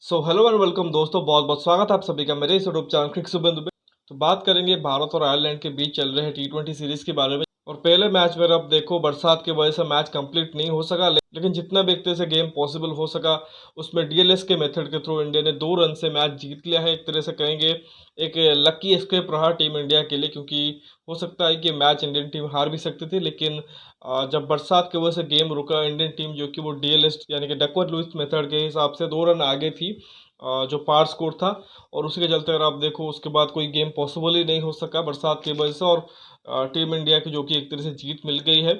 So hello and welcome दोस्तों, बहुत बहुत स्वागत है आप सभी का मेरे इस यूट्यूब चैनल क्रिक सुबेंदु में। तो बात करेंगे भारत और आयरलैंड के बीच चल रहे T20 सीरीज के बारे में। और पहले मैच में अब देखो बरसात की वजह से मैच कंप्लीट नहीं हो सका, लेकिन जितना भी एक तरह से गेम पॉसिबल हो सका उसमें डीएलएस के मेथड के थ्रू इंडिया ने 2 रन से मैच जीत लिया है। एक तरह से कहेंगे एक लकी एस्केप रहा टीम इंडिया के लिए, क्योंकि हो सकता है कि मैच इंडियन टीम हार भी सकती थी, लेकिन जब बरसात की वजह से गेम रुका, इंडियन टीम जो कि वो डीएलएस यानी कि डकवर्थ लुईस मेथड के हिसाब से 2 रन आगे थी, जो पार स्कोर था। और उसी के चलते अगर आप देखो उसके बाद कोई गेम पॉसिबल ही नहीं हो सका बरसात की वजह से। और टीम इंडिया की जो कि एक तरह से जीत मिल गई है।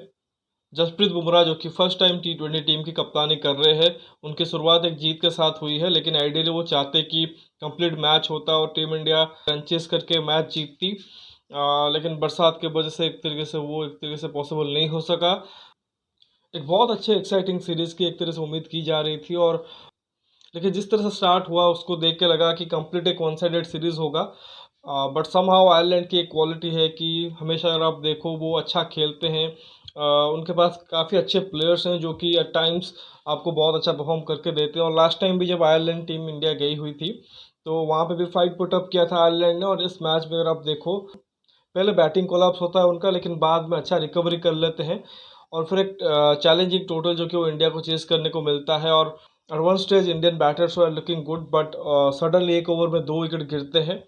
जसप्रीत बुमराह जो कि फर्स्ट टाइम T20 टीम की कप्तानी कर रहे हैं, उनकी शुरुआत एक जीत के साथ हुई है, लेकिन आइडियली वो चाहते कि कंप्लीट मैच होता और टीम इंडिया रन चेस करके मैच जीतती। लेकिन बरसात की वजह से एक तरीके से पॉसिबल नहीं हो सका। एक बहुत अच्छे एक्साइटिंग सीरीज की एक तरह से उम्मीद की जा रही थी, और लेकिन जिस तरह से स्टार्ट हुआ उसको देख के लगा कि कंप्लीट एक वन साइडेड सीरीज होगा। बट समहाउ आयरलैंड की एक क्वालिटी है कि हमेशा अगर आप देखो वो अच्छा खेलते हैं। उनके पास काफ़ी अच्छे प्लेयर्स हैं जो कि एट टाइम्स आपको बहुत अच्छा परफॉर्म करके देते हैं। और लास्ट टाइम भी जब आयरलैंड टीम इंडिया गई हुई थी तो वहाँ पे भी फाइट पुटअप किया था आयरलैंड ने। और इस मैच में अगर आप देखो पहले बैटिंग कोलैप्स होता है उनका, लेकिन बाद में अच्छा रिकवरी कर लेते हैं। और फिर एक चैलेंजिंग टोटल जो कि वो इंडिया को चेस करने को मिलता है। और at one stage Indian batters are looking good, but suddenly एक ओवर में 2 विकेट गिरते हैं।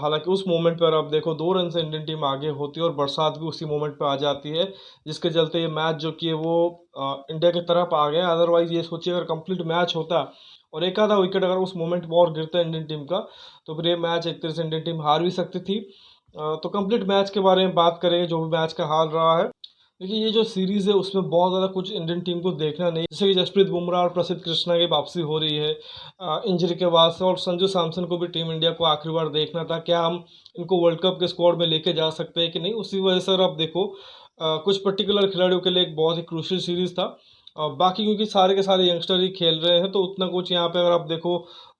हालांकि उस मोमेंट पर आप देखो 2 रन से इंडियन टीम आगे होती है और बरसात भी उसी मोमेंट पर आ जाती है, जिसके चलते ये मैच जो कि है वो इंडिया की तरफ आ गया। अदरवाइज ये सोचिए अगर कंप्लीट मैच होता और एक आधा विकेट अगर उस मोमेंट में और गिरता इंडियन टीम का, तो फिर ये मैच एक तरह से इंडियन टीम हार भी सकती थी। तो कंप्लीट मैच के बारे में बात करेंगे जो भी मैच का हाल रहा है। देखिए ये जो सीरीज है उसमें बहुत ज़्यादा कुछ इंडियन टीम को देखना नहीं, जैसे कि जसप्रीत बुमराह और प्रसिद्ध कृष्णा की वापसी हो रही है इंजरी के बाद से। और संजू सैमसन को भी टीम इंडिया को आखिरी बार देखना था, क्या हम इनको वर्ल्ड कप के स्क्वाड में लेके जा सकते हैं कि नहीं। उसी वजह से अगर आप देखो कुछ पर्टिकुलर खिलाड़ियों के लिए एक बहुत ही क्रूशियल सीरीज था। बाकी क्योंकि सारे के सारे यंगस्टर ही खेल रहे हैं तो उतना कुछ यहाँ पे अगर आप देखो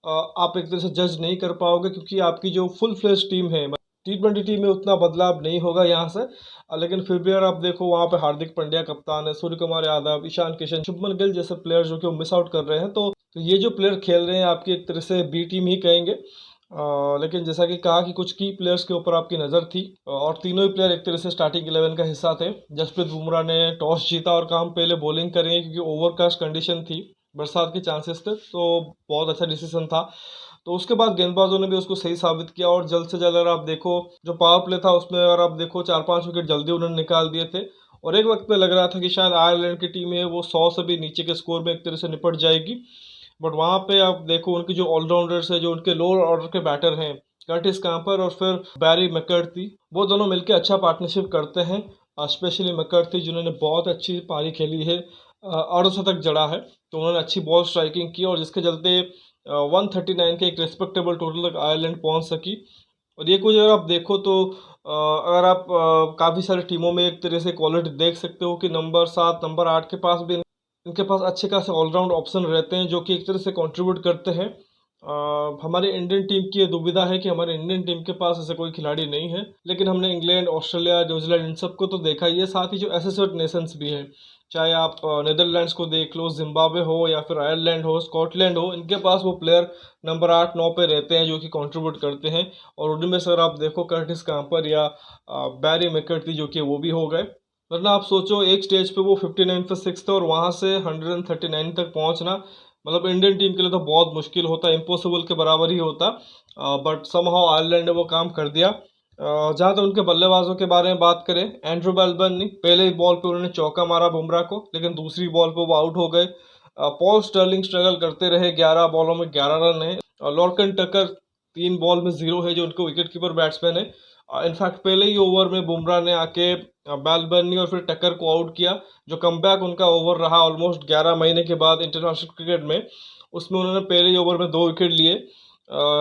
आप एक तरह से जज नहीं कर पाओगे, क्योंकि आपकी जो फुल फ्लेश टीम है T20 टीम में उतना बदलाव नहीं होगा यहाँ से। लेकिन फिर भी अगर आप देखो वहाँ पे हार्दिक पांड्या कप्तान है, सूर्य कुमार यादव, ईशान किशन, शुभमन गिल जैसे प्लेयर जो कि वो मिस आउट कर रहे हैं। तो ये जो प्लेयर खेल रहे हैं आपकी एक तरह से बी टीम ही कहेंगे। लेकिन जैसा कि कहा कि कुछ की प्लेयर्स के ऊपर आपकी नज़र थी, और तीनों ही प्लेयर एक तरह से स्टार्टिंग 11 का हिस्सा थे। जसप्रीत बुमराह ने टॉस जीता और कहा हम पहले बॉलिंग करेंगे, क्योंकि ओवरकास्ट कंडीशन थी, बरसात के चांसेस थे, तो बहुत अच्छा डिसीजन था। तो उसके बाद गेंदबाजों ने भी उसको सही साबित किया, और जल्द से जल्द अगर आप देखो जो पावर प्ले था उसमें अगर आप देखो 4-5 विकेट जल्दी उन्होंने निकाल दिए थे। और एक वक्त पे लग रहा था कि शायद आयरलैंड की टीम है वो 100 से भी नीचे के स्कोर में एक तरह से निपट जाएगी। बट वहाँ पे आप देखो उनकी जो ऑलराउंडर्स है, जो उनके लोअर ऑर्डर के बैटर हैं, कर्टिस कांपर और फिर बैरी मैकर्थी, वो दोनों मिलकर अच्छा पार्टनरशिप करते हैं। स्पेशली मैकर्थी जिन्होंने बहुत अच्छी पारी खेली है, अर्धशतक जड़ा है, तो उन्होंने अच्छी बॉल स्ट्राइकिंग की और जिसके चलते 139 के एक रिस्पेक्टेबल टोटल तक आयरलैंड पहुंच सकी। और ये कुछ अगर आप देखो तो अगर आप काफ़ी सारी टीमों में एक तरह से क्वालिटी देख सकते हो कि नंबर 7 नंबर 8 के पास भी इनके पास अच्छे खासे ऑलराउंड ऑप्शन रहते हैं जो कि एक तरह से कंट्रीब्यूट करते हैं। हमारे इंडियन टीम की ये दुविधा है कि हमारे इंडियन टीम के पास ऐसे कोई खिलाड़ी नहीं है, लेकिन हमने इंग्लैंड, ऑस्ट्रेलिया, न्यूजीलैंड इन सबको तो देखा ही है, साथ ही जो एसोसिएट नेशंस भी हैं, चाहे आप नीदरलैंड्स को देख लो, जिम्बाब्वे हो या फिर आयरलैंड हो, स्कॉटलैंड हो, इनके पास वो प्लेयर नंबर 8-9 पे रहते हैं जो कि कंट्रीब्यूट करते हैं। और उनमें से अगर आप देखो कर्टिस कांपर या बैरी मैकर्थी जो कि वो भी हो गए, वरना आप सोचो एक स्टेज पे वो 59 पे 6 थे और वहाँ से 139 तक पहुँचना मतलब इंडियन टीम के लिए तो बहुत मुश्किल होता, इम्पॉसिबल के बराबर ही होता। बट समहाउ आयरलैंड ने वो काम कर दिया। जहाँ तक उनके बल्लेबाजों के बारे में बात करें, एंड्रू मेलबर्न ने पहले ही बॉल पे उन्होंने चौका मारा बुमराह को, लेकिन दूसरी बॉल पे वो आउट हो गए। पॉल स्टर्लिंग स्ट्रगल करते रहे, 11 बॉलों में 11 रन है। लॉर्कन टकर 3 बॉल में 0 है, जो उनके विकेट कीपर बैट्समैन है। इनफैक्ट पहले ही ओवर में बुमराह ने आके मेलबर्न और फिर टक्कर को आउट किया, जो कमबैक उनका ओवर रहा ऑलमोस्ट 11 महीने के बाद इंटरनेशनल क्रिकेट में। उसमें उन्होंने पहले ही ओवर में 2 विकेट लिए।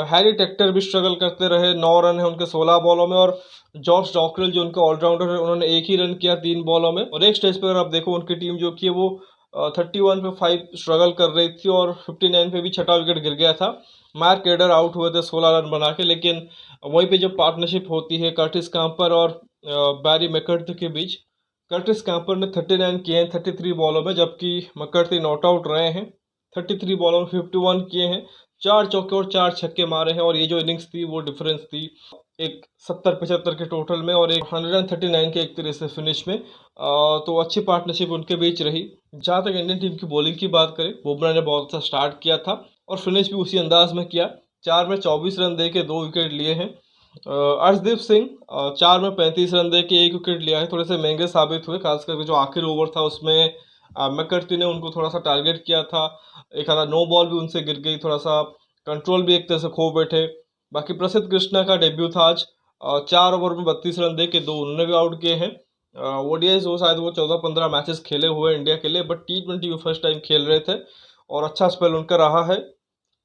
हैरी टेक्टर भी स्ट्रगल करते रहे, 9 रन है उनके 16 बॉलों में। और जॉर्ज डॉकरेल जो उनके ऑलराउंडर है, उन्होंने एक ही रन किया 3 बॉलों में। और एक स्टेज पर अगर आप देखो उनकी टीम जो कि वो 31 पे 5 स्ट्रगल कर रही थी और 59 पे भी छठा विकेट गिर गया था। मार्क एडर आउट हुए थे 16 रन बना के, लेकिन वहीं पे जब पार्टनरशिप होती है कर्टिस कांपर और बैरी मैकर्थी के बीच, कर्टिस कांपर ने 39 किए हैं 33 बॉलों में, जबकि मैकर्थी नॉट आउट रहे हैं 33 बॉलों में 51 किए हैं, 4 चौके और 4 छक्के मारे हैं। और ये जो इनिंग्स थी वो डिफरेंस थी एक 70-75 के टोटल में और एक 139 के एक तरह से फिनिश में। तो अच्छी पार्टनरशिप उनके बीच रही। जहाँ तक इंडियन टीम की बॉलिंग की बात करें, बुमराह ने बहुत अच्छा स्टार्ट किया था और फिनिश भी उसी अंदाज में किया। 4 में 24 रन दे के 2 विकेट लिए हैं। अर्शदीप सिंह 4 में 35 रन दे के 1 विकेट लिया है। थोड़े से महंगे साबित हुए, खास करके जो आखिरी ओवर था उसमें मैकर्टी ने उनको थोड़ा सा टारगेट किया था। एक आधा नो बॉल भी उनसे गिर गई, थोड़ा सा कंट्रोल भी एक तरह से खो बैठे। बाकी प्रसिद्ध कृष्णा का डेब्यू था आज। 4 ओवर में 32 रन दे के 2 उन्होंने भी आउट किए हैं। ओडीआईज वो शायद वो 14-15 मैचेस खेले हुए हैं इंडिया के लिए, बट T20 वो फर्स्ट टाइम खेल रहे थे और अच्छा स्पेल उनका रहा है।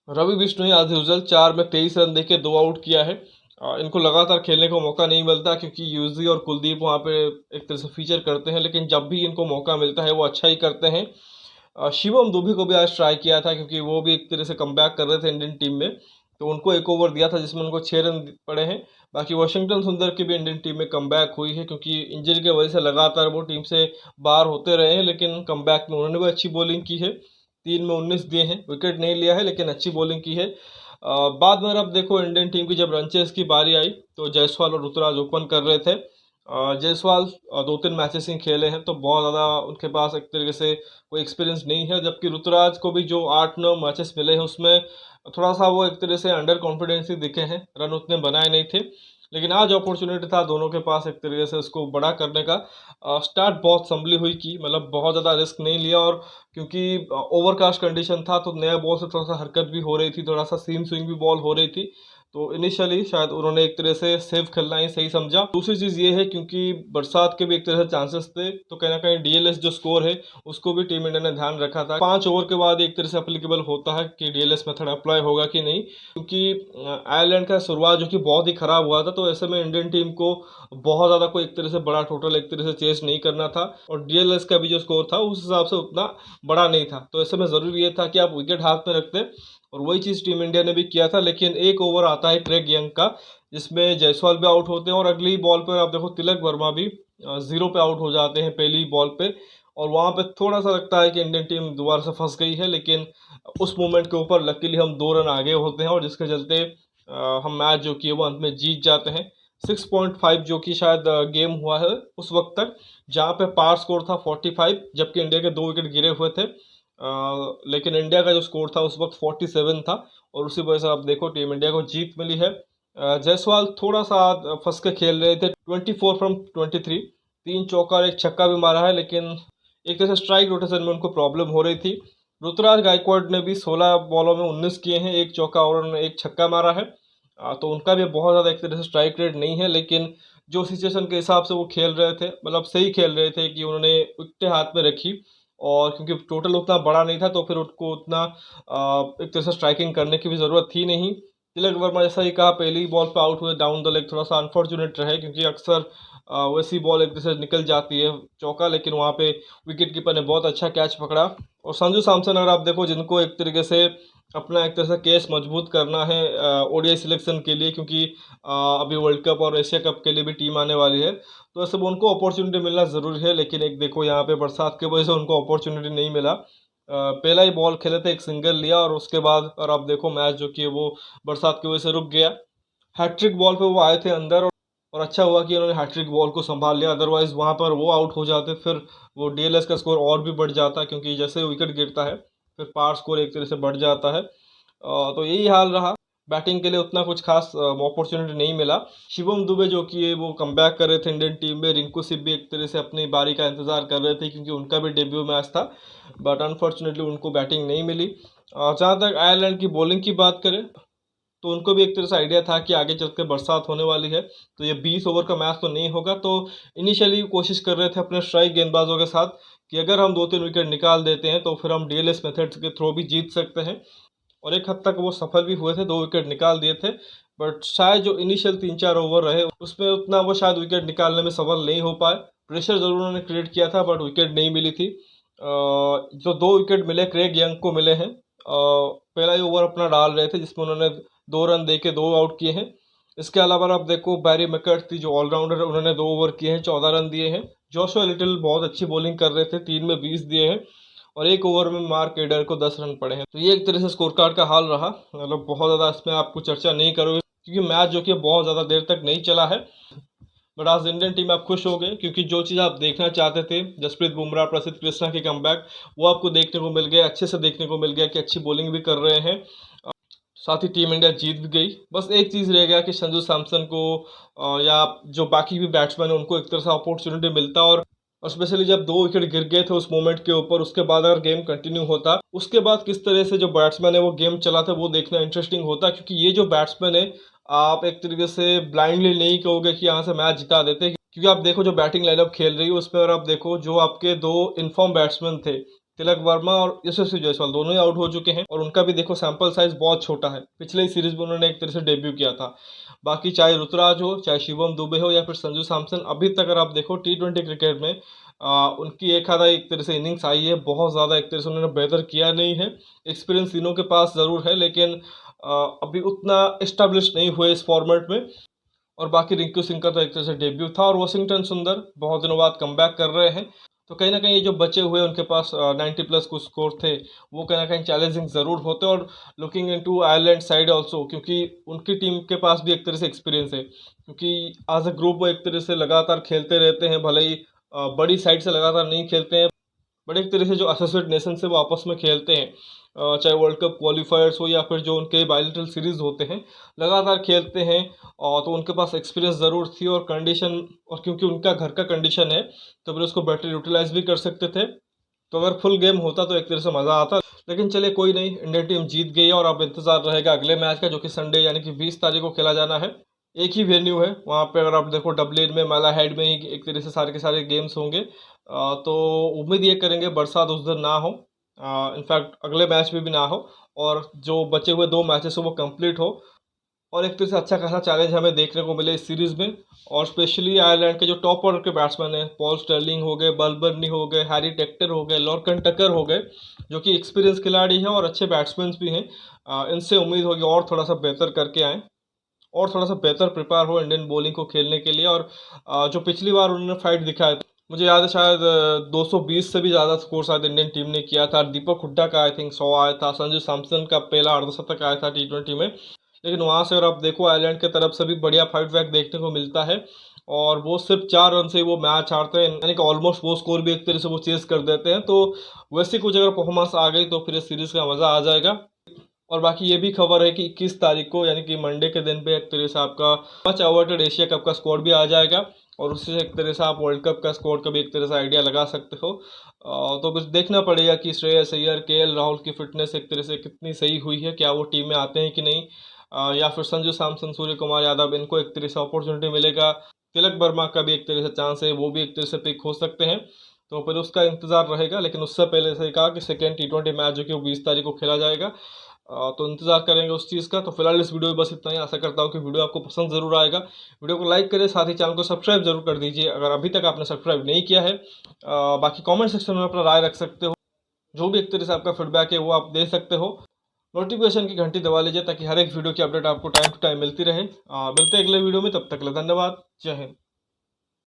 रवि बिश्नोई एज यूजल 4 में 23 रन देके 2 आउट किया है। इनको लगातार खेलने को मौका नहीं मिलता क्योंकि यूजी और कुलदीप वहाँ पे एक तरह से फीचर करते हैं, लेकिन जब भी इनको मौका मिलता है वो अच्छा ही करते हैं। शिवम दुबे को भी आज ट्राई किया था क्योंकि वो भी एक तरह से कमबैक कर रहे थे इंडियन टीम में, तो उनको एक ओवर दिया था जिसमें उनको 6 रन पड़े हैं। बाकी वाशिंगटन सुंदर की भी इंडियन टीम में कमबैक हुई है क्योंकि इंजरी की वजह से लगातार वो टीम से बाहर होते रहे हैं, लेकिन कमबैक में उन्होंने भी अच्छी बॉलिंग की है। 3 में 19 दिए हैं, विकेट नहीं लिया है लेकिन अच्छी बॉलिंग की है। बाद में अब देखो इंडियन टीम की जब रन चेस की बारी आई तो जायसवाल और ऋतुराज ओपन कर रहे थे। जायसवाल 2-3 मैचेस ही खेले हैं तो बहुत ज़्यादा उनके पास एक तरीके से कोई एक्सपीरियंस नहीं है, जबकि ऋतुराज को भी जो 8-9 मैचेस मिले हैं उसमें थोड़ा सा वो एक तरह से अंडर कॉन्फिडेंस ही दिखे हैं, रन उतने बनाए नहीं थे। लेकिन आज अपॉर्चुनिटी था दोनों के पास एक तरीके से उसको बड़ा करने का। स्टार्ट बहुत संभली हुई की, मतलब बहुत ज़्यादा रिस्क नहीं लिया, और क्योंकि ओवरकास्ट कंडीशन था तो नया बॉल से थोड़ा सा हरकत भी हो रही थी, थोड़ा सा सीम स्विंग भी बॉल हो रही थी, तो इनिशियली शायद उन्होंने एक तरह से सेफ खेलना ही सही समझा। दूसरी चीज़ ये है क्योंकि बरसात के भी एक तरह से चांसेस थे तो कहीं ना कहीं डीएलएस जो स्कोर है उसको भी टीम इंडिया ने ध्यान रखा था। 5 ओवर के बाद एक तरह से अप्लीकेबल होता है कि डीएलएस मेथड अप्लाई होगा कि नहीं, क्योंकि आयरलैंड का शुरुआत जो कि बहुत ही खराब हुआ था, तो ऐसे में इंडियन टीम को बहुत ज़्यादा कोई एक तरह से बड़ा टोटल एक तरह से चेस नहीं करना था, और डीएलएस का भी जो स्कोर था उस हिसाब से उतना बड़ा नहीं था, तो ऐसे में ज़रूरी ये था कि आप विकेट हाथ में रखते, और वही चीज़ टीम इंडिया ने भी किया था। लेकिन एक ओवर आता है क्रेग यंग का जिसमें जायसवाल भी आउट होते हैं, और अगली बॉल पर आप देखो तिलक वर्मा भी 0 पे आउट हो जाते हैं पहली बॉल पे, और वहाँ पे थोड़ा सा लगता है कि इंडियन टीम दोबारा से फंस गई है, लेकिन उस मोमेंट के ऊपर लकीली हम 2 रन आगे होते हैं और जिसके चलते हम मैच जो कि है वो अंत में जीत जाते हैं। 6.5 जो कि शायद गेम हुआ है उस वक्त तक, जहाँ पे पार स्कोर था 45, जबकि इंडिया के 2 विकेट गिरे हुए थे। लेकिन इंडिया का जो स्कोर था उस वक्त 47 था, और उसी वजह से आप देखो टीम इंडिया को जीत मिली है। जायसवाल थोड़ा सा फंस के खेल रहे थे, 24 फ्रॉम 23, 3 चौका और 1 छक्का भी मारा है, लेकिन एक तरह से स्ट्राइक रोटेशन में उनको प्रॉब्लम हो रही थी। ऋतुराज गायकवाड़ ने भी 16 बॉलों में 19 किए हैं, 1 चौका और उन्होंने 1 छक्का मारा है। तो उनका भी बहुत ज़्यादा एक तरह से स्ट्राइक रेट नहीं है, लेकिन जो सिचुएशन के हिसाब से वो खेल रहे थे, मतलब सही खेल रहे थे कि उन्होंने विकेटें हाथ में रखी, और क्योंकि टोटल उतना बड़ा नहीं था तो फिर उनको उतना एक तरह से स्ट्राइकिंग करने की भी ज़रूरत थी नहीं। तिलक वर्मा जैसा ही कहा पहली बॉल पे आउट हुए डाउन द लेग, थोड़ा सा अनफॉर्चुनेट रहे क्योंकि अक्सर वैसी बॉल एक तरह से निकल जाती है चौका, लेकिन वहाँ पे विकेट कीपर ने बहुत अच्छा कैच पकड़ा। और संजू सैमसन अगर आप देखो, जिनको एक तरीके से अपना एक तरह से केस मजबूत करना है ओडीआई सिलेक्शन के लिए, क्योंकि अभी वर्ल्ड कप और एशिया कप के लिए भी टीम आने वाली है, तो ऐसे में उनको अपॉर्चुनिटी मिलना ज़रूरी है। लेकिन एक देखो यहाँ पे बरसात की वजह से उनको अपॉर्चुनिटी नहीं मिला। पहला ही बॉल खेले थे, एक सिंगल लिया, और उसके बाद और आप देखो मैच जो कि वो बरसात की वजह से रुक गया। हैट्रिक बॉल पे वो आए थे अंदर, और अच्छा हुआ कि उन्होंने हैट्रिक बॉल को संभाल लिया, अदरवाइज वहाँ पर वो आउट हो जाते, फिर वो डीएलएस का स्कोर और भी बढ़ जाता, क्योंकि जैसे विकेट गिरता है फिर पार स्कोर एक तरह से बढ़ जाता है। तो यही हाल रहा। बैटिंग के लिए उतना कुछ खास अपॉर्चुनिटी नहीं मिला। शिवम दुबे जो कि है वो कमबैक कर रहे थे इंडियन टीम में, रिंकू सिंह भी एक तरह से अपनी बारी का इंतजार कर रहे थे क्योंकि उनका भी डेब्यू मैच था, बट अनफॉर्चुनेटली उनको बैटिंग नहीं मिली। जहाँ तक आयरलैंड की बॉलिंग की बात करें तो उनको भी एक तरह से आइडिया था कि आगे चल के बरसात होने वाली है, तो ये 20 ओवर का मैच तो नहीं होगा, तो इनिशियली कोशिश कर रहे थे अपने स्ट्राइक गेंदबाजों के साथ कि अगर हम 2-3 विकेट निकाल देते हैं तो फिर हम डीएलएस मेथड्स के थ्रू भी जीत सकते हैं, और एक हद तक वो सफल भी हुए थे, 2 विकेट निकाल दिए थे। बट शायद जो इनिशियल 3-4 ओवर रहे उसमें उतना वो शायद विकेट निकालने में सफल नहीं हो पाए। प्रेशर जरूर उन्होंने क्रिएट किया था बट विकेट नहीं मिली थी। जो 2 विकेट मिले क्रेग यंग को मिले हैं, पहला ही ओवर अपना डाल रहे थे जिसमें उन्होंने 2 रन दे के 2 आउट किए हैं। इसके अलावा आप देखो बैरी मैकर्थी जो ऑलराउंडर है, उन्होंने 2 ओवर किए हैं, 14 रन दिए हैं। जोशुआ लिटिल बहुत अच्छी बॉलिंग कर रहे थे, 3 में 20 दिए हैं, और 1 ओवर में मार्क एडर को 10 रन पड़े हैं। तो ये एक तरह से स्कोर कार्ड का हाल रहा। मतलब बहुत ज़्यादा इसमें आपको चर्चा नहीं करोगे क्योंकि मैच जो कि बहुत ज़्यादा देर तक नहीं चला है। बट आज इंडियन टीम आप खुश हो गए क्योंकि जो चीज़ आप देखना चाहते थे, जसप्रीत बुमराह, प्रसिद्ध कृष्णा के कमबैक, वो आपको देखने को मिल गया, अच्छे से देखने को मिल गया कि अच्छी बॉलिंग भी कर रहे हैं। साथ ही टीम इंडिया जीत भी गई। बस एक चीज़ रह गया कि संजू सैमसन को या जो बाकी भी बैट्समैन हैं उनको एक तरह से अपॉर्चुनिटी मिलता, और स्पेशली जब 2 विकेट गिर गए थे उस मोमेंट के ऊपर, उसके बाद अगर गेम कंटिन्यू होता, उसके बाद किस तरह से जो बैट्समैन है वो गेम चलाते, वो देखना इंटरेस्टिंग होता। क्योंकि ये जो बैट्समैन है, आप एक तरीके से ब्लाइंडली नहीं कहोगे कि यहाँ से मैच जिता देते, क्योंकि आप देखो जो बैटिंग लाइनअप खेल रही है उसमें, और आप देखो जो आपके 2 इनफॉर्म बैट्समैन थे, तिलक वर्मा और यशस्वी जायसवाल, दोनों ही आउट हो चुके हैं और उनका भी देखो सैंपल साइज बहुत छोटा है। पिछले ही सीरीज में उन्होंने एक तरह से डेब्यू किया था। बाकी चाहे ऋतुराज हो, चाहे शिवम दुबे हो या फिर संजू सैमसन, अभी तक अगर आप देखो T20 क्रिकेट में उनकी एक आधा एक तरह से इनिंग्स आई है, बहुत ज़्यादा एक तरह से उन्होंने बेहतर किया नहीं है। एक्सपीरियंस तीनों के पास ज़रूर है, लेकिन अभी उतना इस्टेब्लिश नहीं हुए इस फॉर्मेट में। और बाकी रिंकू सिंह का तो एक तरह से डेब्यू था, और वॉशिंगटन सुंदर बहुत दिनों बाद कमबैक कर रहे हैं। तो कहीं ना कहीं ये जो बचे हुए उनके पास 90 प्लस कुछ स्कोर थे, वो कहीं ना कहीं चैलेंजिंग ज़रूर होते। और looking into Ireland side also, क्योंकि उनकी टीम के पास भी एक तरह से एक्सपीरियंस है, क्योंकि एज अ ग्रुप वो एक तरह से लगातार खेलते रहते हैं। भले ही बड़ी साइड से लगातार नहीं खेलते हैं, बट एक तरह से जो एसोसिएट नेशन से वो आपस में खेलते हैं, चाहे वर्ल्ड कप क्वालिफायर्स हो या फिर जो उनके बायलैटरल सीरीज होते हैं, लगातार खेलते हैं। और तो उनके पास एक्सपीरियंस ज़रूर थी और कंडीशन, और क्योंकि उनका घर का कंडीशन है तो फिर उसको बेटर यूटिलाइज भी कर सकते थे। तो अगर फुल गेम होता तो एक तरह से मज़ा आता। लेकिन चलिए कोई नहीं, इंडियन टीम जीत गई है और अब इंतजार रहेगा अगले मैच का, जो कि संडे यानी कि 20 तारीख को खेला जाना है। एक ही वेन्यू है वहाँ पे, अगर आप देखो डबलिन में, माला हेड में ही एक तरह से सारे के सारे गेम्स होंगे। तो उम्मीद ये करेंगे बरसात उस दिन ना हो, इनफैक्ट अगले मैच में भी ना हो, और जो बचे हुए 2 मैचेस हो वो कंप्लीट हो, और एक तरह से अच्छा खासा चैलेंज हमें देखने को मिले इस सीरीज़ में। और स्पेशली आयरलैंड के जो टॉप ऑर्डर के बैट्समैन हैं, पॉल स्टर्लिंग हो गए, बर्बर्नी हो गए, हैरी टेक्टर हो गए, लॉर्कन टकर हो गए, जो कि एक्सपीरियंस खिलाड़ी हैं और अच्छे बैट्समैन भी हैं, इनसे उम्मीद होगी और थोड़ा सा बेहतर करके आएँ और थोड़ा सा बेहतर प्रिपेयर हो इंडियन बॉलिंग को खेलने के लिए। और जो पिछली बार उन्होंने फाइट दिखाया, मुझे याद है शायद 220 से भी ज़्यादा स्कोर शायद इंडियन टीम ने किया था। दीपक हुड्डा का आई थिंक 100 आया था, संजू सैमसन का पहला अर्धशतक आया था T20 में। लेकिन वहाँ से अगर आप देखो आयरलैंड की तरफ से भी बढ़िया फाइट बैक देखने को मिलता है, और वो सिर्फ 4 रन से ही वो मैच हारते हैं, यानी कि ऑलमोस्ट वो स्कोर भी एक तरह से वो चेस कर देते हैं। तो वैसे कुछ अगर परफॉर्मेंस आ गई तो फिर इस सीरीज़ का मज़ा आ जाएगा। और बाकी ये भी खबर है कि 21 तारीख को यानी कि मंडे के दिन पे एक तरह से आपका मच अवार्टेड एशिया कप का स्कोर भी आ जाएगा, और उससे एक तरह से आप वर्ल्ड कप का स्कोर का भी एक तरह से आइडिया लगा सकते हो। तो बस देखना पड़ेगा कि श्रेयस अय्यर, KL राहुल की फिटनेस एक तरह से कितनी सही हुई है, क्या वो टीम में आते हैं कि नहीं, या फिर संजू सैमसन, सूर्य कुमार यादव, इनको एक तरह से अपॉर्चुनिटी मिलेगा। तिलक वर्मा का भी एक तरह से चांस है, वो भी एक तरह से पिक हो सकते हैं। तो फिर उसका इंतजार रहेगा। लेकिन उससे पहले से कहा कि सेकेंड T20 मैच जो कि वो 20 तारीख को खेला जाएगा, तो इंतजार करेंगे उस चीज़ का। तो फिलहाल इस वीडियो में बस इतना ही। आशा करता हूँ कि वीडियो आपको पसंद ज़रूर आएगा। वीडियो को लाइक करें, साथ ही चैनल को सब्सक्राइब जरूर कर दीजिए अगर अभी तक आपने सब्सक्राइब नहीं किया है। बाकी कमेंट सेक्शन में अपना राय रख सकते हो, जो भी एक तरह से आपका फीडबैक है वो आप दे सकते हो। नोटिफिकेशन की घंटी दबा लीजिए ताकि हर एक वीडियो की अपडेट आपको टाइम टू टाइम मिलती रहे। मिलते हैं अगले वीडियो में, तब तक के लिए धन्यवाद। जय हिंद।